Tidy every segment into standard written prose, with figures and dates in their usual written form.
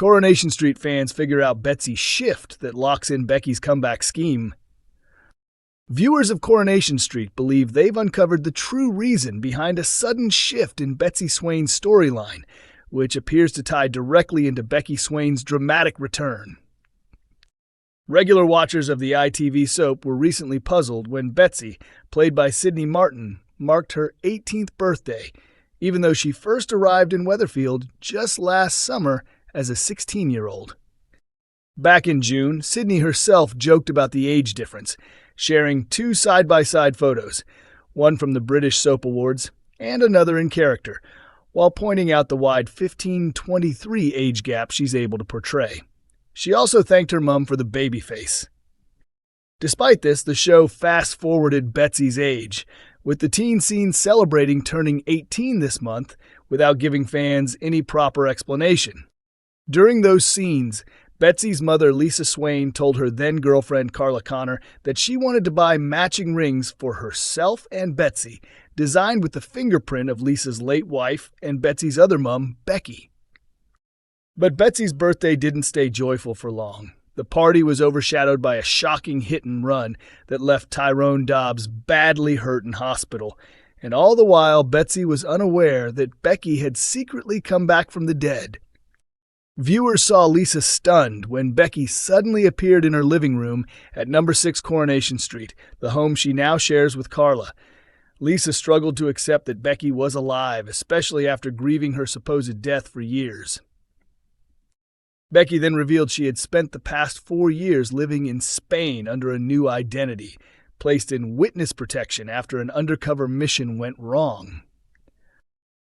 Coronation Street fans figure out Betsy's shift that locks in Becky's comeback scheme. Viewers of Coronation Street believe they've uncovered the true reason behind a sudden shift in Betsy Swain's storyline, which appears to tie directly into Becky Swain's dramatic return. Regular watchers of the ITV soap were recently puzzled when Betsy, played by Sydney Martin, marked her 18th birthday, even though she first arrived in Weatherfield just last summer as a 16-year-old. Back in June, Sydney herself joked about the age difference, sharing two side-by-side photos, one from the British Soap Awards and another in character, while pointing out the wide 15-23 age gap she's able to portray. She also thanked her mum for the baby face. Despite this, the show fast-forwarded Betsy's age, with the teen scene celebrating turning 18 this month without giving fans any proper explanation. During those scenes, Betsy's mother, Lisa Swain, told her then-girlfriend Carla that she wanted to buy matching rings for herself and Betsy, designed with the fingerprint of Lisa's late wife and Betsy's other mum, Becky. But Betsy's birthday didn't stay joyful for long. The party was overshadowed by a shocking hit-and-run that left Tyrone Dobbs badly hurt in hospital, and all the while Betsy was unaware that Becky had secretly come back from the dead. Viewers saw Lisa stunned when Becky suddenly appeared in her living room at No. 6 Coronation Street, the home she now shares with Carla. Lisa struggled to accept that Becky was alive, especially after grieving her supposed death for years. Becky then revealed she had spent the past 4 years living in Spain under a new identity, placed in witness protection after an undercover mission went wrong.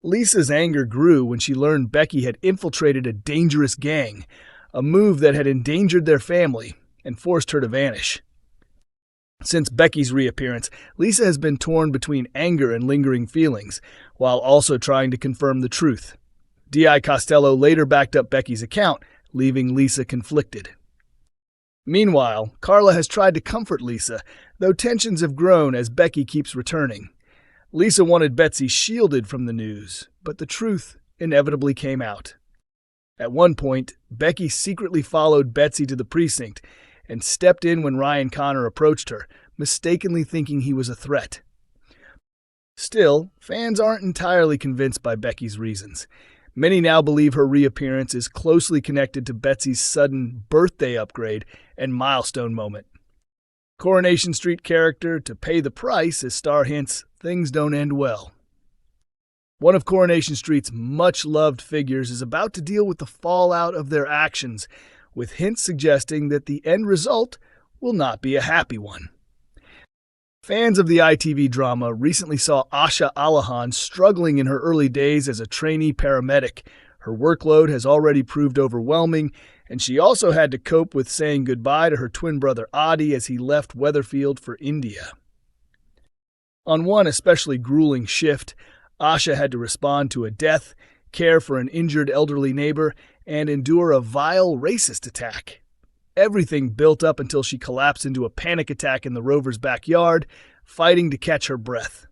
Lisa's anger grew when she learned Becky had infiltrated a dangerous gang, a move that had endangered their family and forced her to vanish. Since Becky's reappearance, Lisa has been torn between anger and lingering feelings, while also trying to confirm the truth. D.I. Costello later backed up Becky's account, leaving Lisa conflicted. Meanwhile, Carla has tried to comfort Lisa, though tensions have grown as Becky keeps returning. Lisa wanted Betsy shielded from the news, but the truth inevitably came out. At one point, Becky secretly followed Betsy to the precinct and stepped in when Ryan Connor approached her, mistakenly thinking he was a threat. Still, fans aren't entirely convinced by Becky's reasons. Many now believe her reappearance is closely connected to Betsy's sudden birthday upgrade and milestone moment. Coronation Street character to pay the price as star hints things don't end well. One of Coronation Street's much-loved figures is about to deal with the fallout of their actions, with hints suggesting that the end result will not be a happy one. Fans of the ITV drama recently saw Asha Alahan struggling in her early days as a trainee paramedic. Her workload has already proved overwhelming, and she also had to cope with saying goodbye to her twin brother Adi as he left Weatherfield for India. On one especially grueling shift, Asha had to respond to a death, care for an injured elderly neighbor, and endure a vile racist attack. Everything built up until she collapsed into a panic attack in the Rover's backyard, fighting to catch her breath.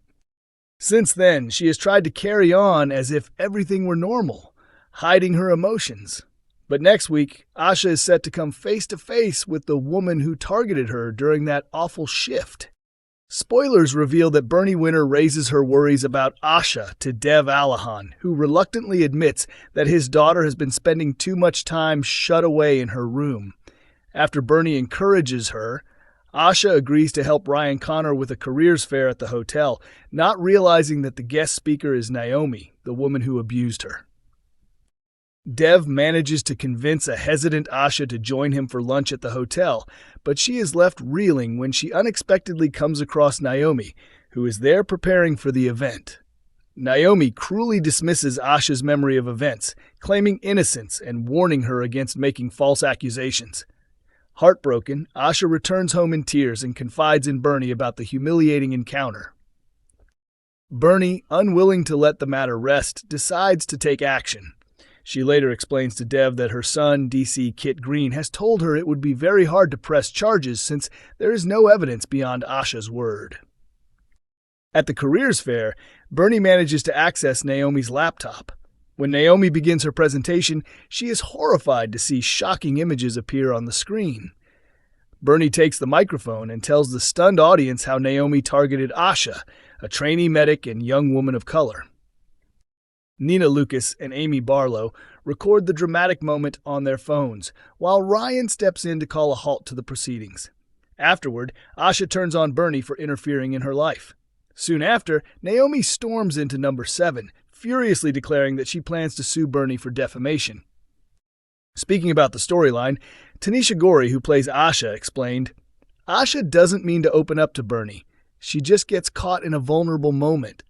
Since then, she has tried to carry on as if everything were normal, hiding her emotions. But next week, Asha is set to come face-to-face with the woman who targeted her during that awful shift. Spoilers reveal that Bernie Winter raises her worries about Asha to Dev Alahan, who reluctantly admits that his daughter has been spending too much time shut away in her room. After Bernie encourages her, Asha agrees to help Ryan Connor with a careers fair at the hotel, not realizing that the guest speaker is Naomi, the woman who abused her. Dev manages to convince a hesitant Asha to join him for lunch at the hotel, but she is left reeling when she unexpectedly comes across Naomi, who is there preparing for the event. Naomi cruelly dismisses Asha's memory of events, claiming innocence and warning her against making false accusations. Heartbroken, Asha returns home in tears and confides in Bernie about the humiliating encounter. Bernie, unwilling to let the matter rest, decides to take action. She later explains to Dev that her son, DC Kit Green, has told her it would be very hard to press charges since there is no evidence beyond Asha's word. At the careers fair, Bernie manages to access Naomi's laptop. When Naomi begins her presentation, she is horrified to see shocking images appear on the screen. Bernie takes the microphone and tells the stunned audience how Naomi targeted Asha, a trainee medic and young woman of color. Nina Lucas and Amy Barlow record the dramatic moment on their phones, while Ryan steps in to call a halt to the proceedings. Afterward, Asha turns on Bernie for interfering in her life. Soon after, Naomi storms into number 7, furiously declaring that she plans to sue Bernie for defamation. Speaking about the storyline, Tanisha Corrie, who plays Asha, explained, "Asha doesn't mean to open up to Bernie. She just gets caught in a vulnerable moment.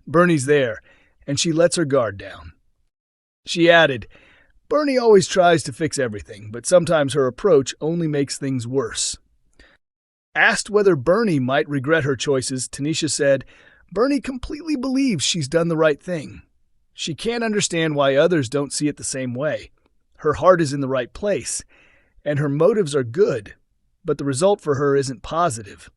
Bernie's there, and she lets her guard down." She added, "Bernie always tries to fix everything, but sometimes her approach only makes things worse." Asked whether Bernie might regret her choices, Tanisha said, "Bernie completely believes she's done the right thing. She can't understand why others don't see it the same way. Her heart is in the right place, and her motives are good, but the result for her isn't positive.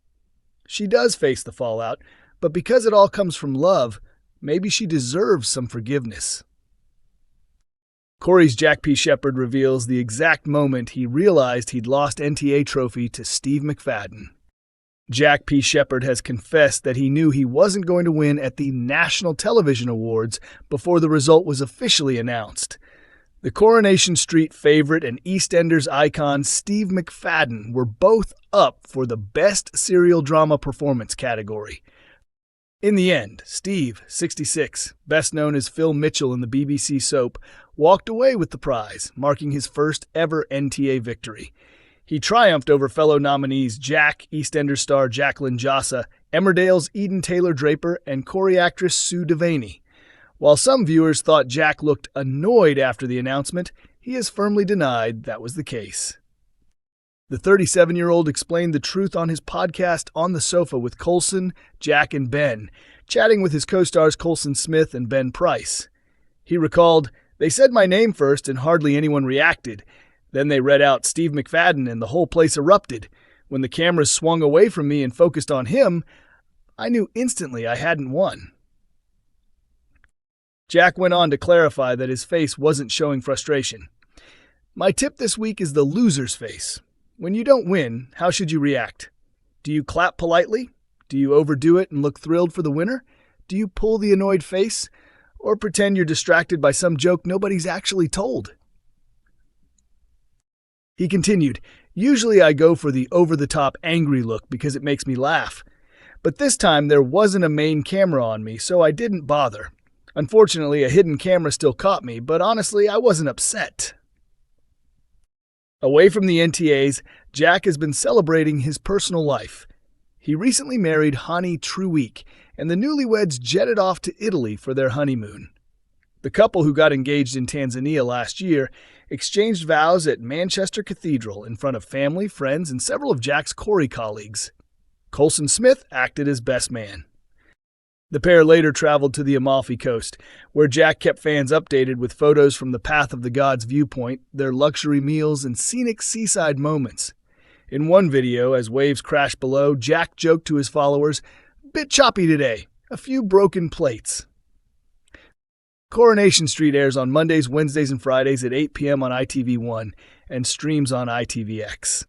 She does face the fallout, but because it all comes from love, maybe she deserves some forgiveness." Corrie's Jack P. Shepard reveals the exact moment he realized he'd lost NTA trophy to Steve McFadden. Jack P. Shepard has confessed that he knew he wasn't going to win at the National Television Awards before the result was officially announced. The Coronation Street favorite and EastEnders icon Steve McFadden were both up for the Best Serial Drama Performance category. In the end, Steve, 66, best known as Phil Mitchell in the BBC soap, walked away with the prize, marking his first ever NTA victory. He triumphed over fellow nominees Jack, EastEnders star Jacqueline Jossa, Emmerdale's Eden Taylor Draper, and Corrie actress Sue Devaney. While some viewers thought Jack looked annoyed after the announcement, he has firmly denied that was the case. The 37-year-old explained the truth on his podcast On the Sofa with Coulson, Jack, and Ben, chatting with his co-stars Coulson Smith and Ben Price. He recalled, "They said my name first and hardly anyone reacted. Then they read out Steve McFadden and the whole place erupted. When the cameras swung away from me and focused on him, I knew instantly I hadn't won." Jack went on to clarify that his face wasn't showing frustration. "My tip this week is the loser's face. When you don't win, how should you react? Do you clap politely? Do you overdo it and look thrilled for the winner? Do you pull the annoyed face? Or pretend you're distracted by some joke nobody's actually told?" He continued, "Usually I go for the over-the-top angry look because it makes me laugh. But this time there wasn't a main camera on me, so I didn't bother. Unfortunately, a hidden camera still caught me, but honestly, I wasn't upset." Away from the NTAs, Jack has been celebrating his personal life. He recently married Hani Truweek, and the newlyweds jetted off to Italy for their honeymoon. The couple, who got engaged in Tanzania last year, exchanged vows at Manchester Cathedral in front of family, friends, and several of Jack's Corrie colleagues. Coulson Smith acted as best man. The pair later traveled to the Amalfi Coast, where Jack kept fans updated with photos from the Path of the Gods viewpoint, their luxury meals, and scenic seaside moments. In one video, as waves crashed below, Jack joked to his followers, "Bit choppy today, a few broken plates." Coronation Street airs on Mondays, Wednesdays, and Fridays at 8 p.m. on ITV1 and streams on ITVX.